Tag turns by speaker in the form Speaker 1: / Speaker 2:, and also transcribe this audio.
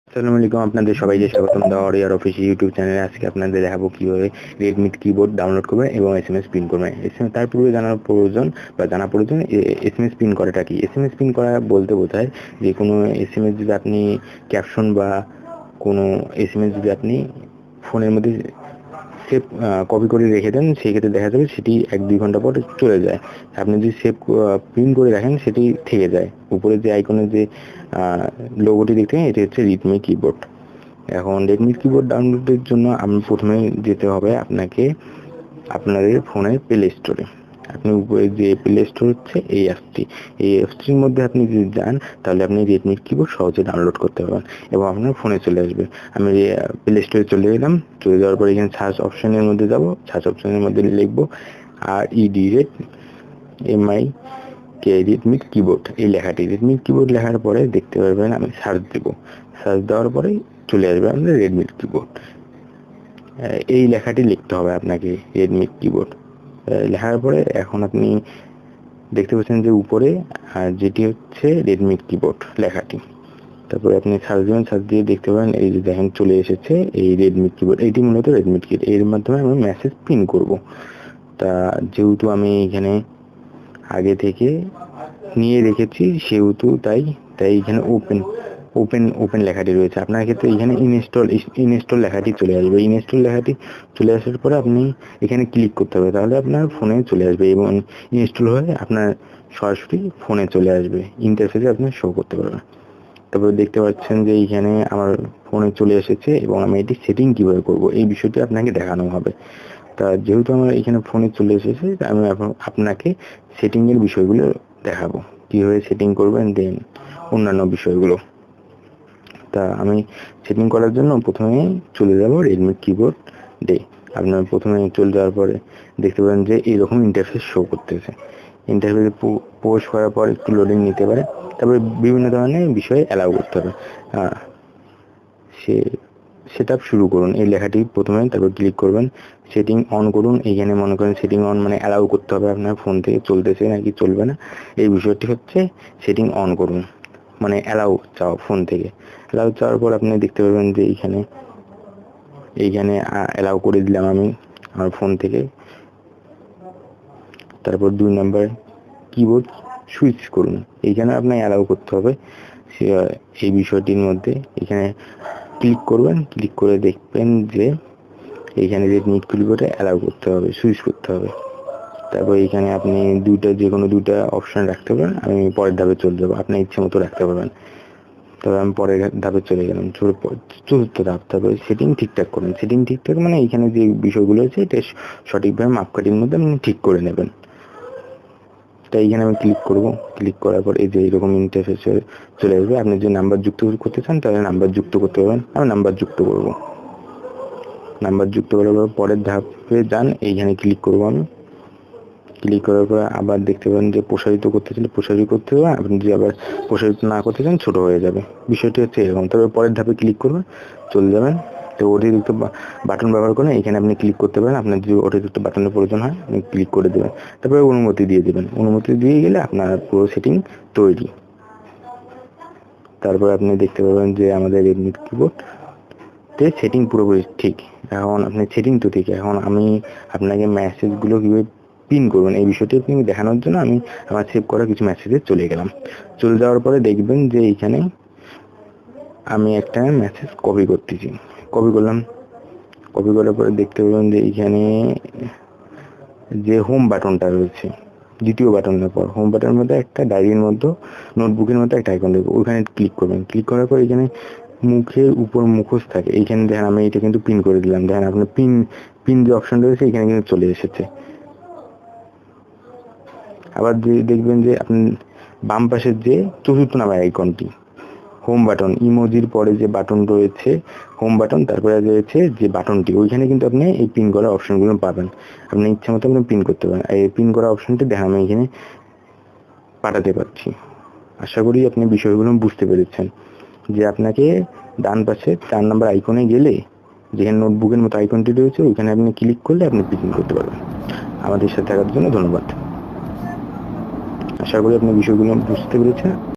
Speaker 1: আসসালামু আলাইকুম, আপনাদের সবাইকে স্বাগতম দা অরিয়ার অফিসিয়াল ইউটিউব চ্যানেলে। আজকে আপনাদের দেখাবো কিভাবে রেডমি কিবোর্ড ডাউনলোড করবেন এবং এসএমএস প্রিন্ট করবেন। এসএমএস তার পূর্বে জানা প্রয়োজন এসএমএস প্রিন্ট করাটা কি। এসএমএস প্রিন্ট করা বলতে বোঝায় যে কোনো এসএমএস যদি আপনি ক্যাপশন বা কোনো এসএমএস যদি আপনি ফোনের মধ্যে সেভ কপি করে রেখে দেন, সেই ক্ষেত্রে দেখা যাবে সেটি 1-2 ঘন্টা পর চলে যায়। আপনি যদি সেভ প্রিন্ট করে রাখেন সেটি থেকে যায়। উপরে যে আইকনের যে লোগোটি দেখতে পাবেন, এটি হচ্ছে রেডমি কিবোর্ড। এখন রেডমি কিবোর্ড ডাউনলোডের জন্য আমি প্রথমে যেতে হবে আপনাকে আপনাদের ফোনের প্লে স্টোরে। আপনি উপরে যে প্লে স্টোর হচ্ছে এই অ্যাপসটির মধ্যে আপনি যদি যান, তাহলে আপনি রেডমি কিবোর্ড সহজে ডাউনলোড করতে পারবেন এবং আপনার ফোনে চলে আসবে। আমি প্লে স্টোরে চলে গেলাম। চলে যাওয়ার পরে এখানে সার্চ অপশনের মধ্যে যাব। সার্চ অপশনের মধ্যে লিখবো রেডমি কিবোর্ড, এই লেখাটি রেডমি কিবোর্ড লেখার পরে দেখতে পারবেন আমি সার্চ দেব। সার্চ দেওয়ার পরে চলে আসবে আপনার রেডমি কিবোর্ড। এই লেখাটি লিখতে হবে আপনাকে, রেডমি কিবোর্ড লেখার পরে এখন আপনি দেখতে পাচ্ছেন যে উপরে যেটি হচ্ছে রেডমি কিবোর্ড লেখাটি। তারপরে আপনি সার্চ দেবেন, সার্চ দিয়ে দেখতে পাবেন এই যে দেখেন চলে এসেছে এই রেডমি কিবোর্ড। এইটি মূলত রেডমি কিবোর্ড, এর মাধ্যমে আমি মেসেজ প্রিন্ট করব। তা যেহেতু আমি এখানে আগে থেকে নিয়ে রেখেছি সেহেতু তাই এখানে ওপেন লেখাটি রয়েছে। আপনার ক্ষেত্রে এখানে ইনস্টল লেখাটি চলে আসবে। ইনস্টল লেখাটি চলে আসার পরে আপনি এখানে ক্লিক করতে হবে, তাহলে আপনার ফোনে চলে আসবে এবং ইনস্টল হয়ে আপনার সরাসরি ফোনে চলে আসবে, ইন্টারফেসে আপনি শো করতে পারবেন। তারপরে দেখতে পাচ্ছেন যে এইখানে আমার ফোনে চলে এসেছে এবং আমি এটি সেটিং কিভাবে করব এই বিষয়টি আপনাকে দেখানো হবে। তা যেহেতু আমার এখানে ফোনে চলে এসেছে, আমি আপনাকে সেটিংয়ের বিষয়গুলো দেখাবো, কীভাবে সেটিং করবেন দেন অন্যান্য বিষয়গুলো। তা আমি সেটিং করার জন্য প্রথমে চলে যাব রেডমি কিবোর্ড ডে। আপনার প্রথমে চলে যাওয়ার পরে দেখতে পাবেন যে এইরকম ইন্টারফেস শো করতেছে। ইন্টারফেসে পোস্ট করার পর একটু লোডিং নিতে পারে। তারপরে বিভিন্ন ধরনের বিষয়ে অ্যালাউ করতে হবে। সেট আপ শুরু করুন এই লেখাটি প্রথমে, তারপর ক্লিক করবেন। সেটিং অন করুন। এইখানে মনে করেন সেটিং অন মানে অ্যালাউ করতে হবে আপনার ফোন থেকে চলতেছে নাকি চলবে না, এই বিষয়টি হচ্ছে সেটিং অন করুন মানে অ্যালাউ চাও ফোন থেকে। অ্যালাউ চাওয়ার পর আপনি দেখতে পাবেন যে এইখানে অ্যালাউ করে দিলাম আমি আমার ফোন থেকে। তারপর 2 নাম্বার কিবোর্ড সুইচ করুন, এইখানে আপনার অ্যালাউ করতে হবে এই বিষয়টির মধ্যে। এখানে ক্লিক করবেন, ক্লিক করে দেখবেন যে এইখানে রেডমি কিবোর্ডে অ্যালাউ করতে হবে, সুইচ করতে হবে। তারপর এখানে আপনি যে কোনো দুইটা অপশন রাখতে পারেন। আমি পরের ধাপে চলে যাবো, আপনার ইচ্ছে মতো রাখতে পারবেন। তবে আমি পরের ধাপে চলে গেলাম, চতুর্থ ধাপ। তারপরে সেটিং ঠিকঠাক করুন। সেটিং ঠিকঠাক মানে এখানে যে বিষয়গুলো আছে এটা সঠিকভাবে মাপকাঠির মধ্যে আপনি ঠিক করে নেবেন। তাই এখানে আমি ক্লিক করব। ক্লিক করার পর এই যে এরকম ইন্টারফেসে চলে আসবে। আপনি যে নাম্বার যুক্ত করতে চান তাহলে নাম্বার যুক্ত করতে পারবেন। আমি নাম্বার যুক্ত করব। নাম্বার যুক্ত করার পর পরের ধাপে যান, এইখানে ক্লিক করব আমি। ক্লিক করার পর আবার দেখতে পাবেন যে প্রসারিত করতে চাইলে প্রসারিত করতে হবে, আপনি যদি আবার প্রসারিত না করতে চান ছোট হয়ে যাবে। বিষয়টি হচ্ছে এরকম। তবে পরের ধাপে ক্লিক করবেন, চলে যাবেন। তো অতিরিক্ত বাটন ব্যবহার করেন, এখানে আপনি ক্লিক করতে পারেন। আপনার যদি অতিরিক্ত বাটনের প্রয়োজন হয় আপনি ক্লিক করে দেবেন। তারপরে অনুমতি দিয়ে দেবেন। অনুমতি দিয়ে গেলে আপনার পুরো সেটিং তৈরি। তারপর আপনি দেখতে পাবেন যে আমাদের রেডমি কিবোর্ডে সেটিং পুরোপুরি ঠিক। এখন আপনি সেটিং তো ঠিক, এখন আমি আপনাকে মেসেজগুলো কীভাবে পিন করবেন এই বিষয়টি আপনি দেখানোর জন্য আমি আমার সেভ করা কিছু মেসেজে চলে গেলাম। চলে যাওয়ার পরে দেখবেন যে এইখানে আমি একটা মেসেজ কপি করতেছি। কপি করলাম। কপি করার পরে দেখতে পাবেন যে এইখানে যে হোম বাটনটা রয়েছে, দ্বিতীয় বাটনের পর হোম বাটনের মধ্যে একটা ডায়েরির মধ্যে নোটবুকের মধ্যে একটা আইকন দেখবো, ওইখানে ক্লিক করবেন। ক্লিক করার পর এখানে মুখের উপর মুখোশ থাকে, এইখানে দেখেন আমি এটা কিন্তু পিন করে দিলাম। দেখেন আপনার পিন যে অপশন রয়েছে এখানে কিন্তু চলে এসেছে। আবার দেখবেন যে আপনি বাম পাশের যে চতুর্থ নামের আইকনটি হোম বাটন, ইমোজির পরে যে বাটন রয়েছে হোম বাটন, তারপরে রয়েছে যে বাটনটি, ওইখানে কিন্তু আপনি এই পিন করা অপশনগুলো পাবেন। আপনি ইচ্ছা মতো আপনি পিন করতে পারেন। এই পিন করা অপশনটি দেখেন আমি এখানে পাঠাতে পারছি। আশা করি আপনি বিষয়গুলো বুঝতে পেরেছেন যে আপনাকে ডান পাশে 4 নাম্বার আইকনে গেলে যেখানে নোটবুকের মতো আইকনটি রয়েছে ওইখানে আপনি ক্লিক করলে আপনি পিন করতে পারবেন। আমাদের সাথে থাকার জন্য ধন্যবাদ। আশা করি আপনি বিষয়গুলো বুঝতে পেরেছেন।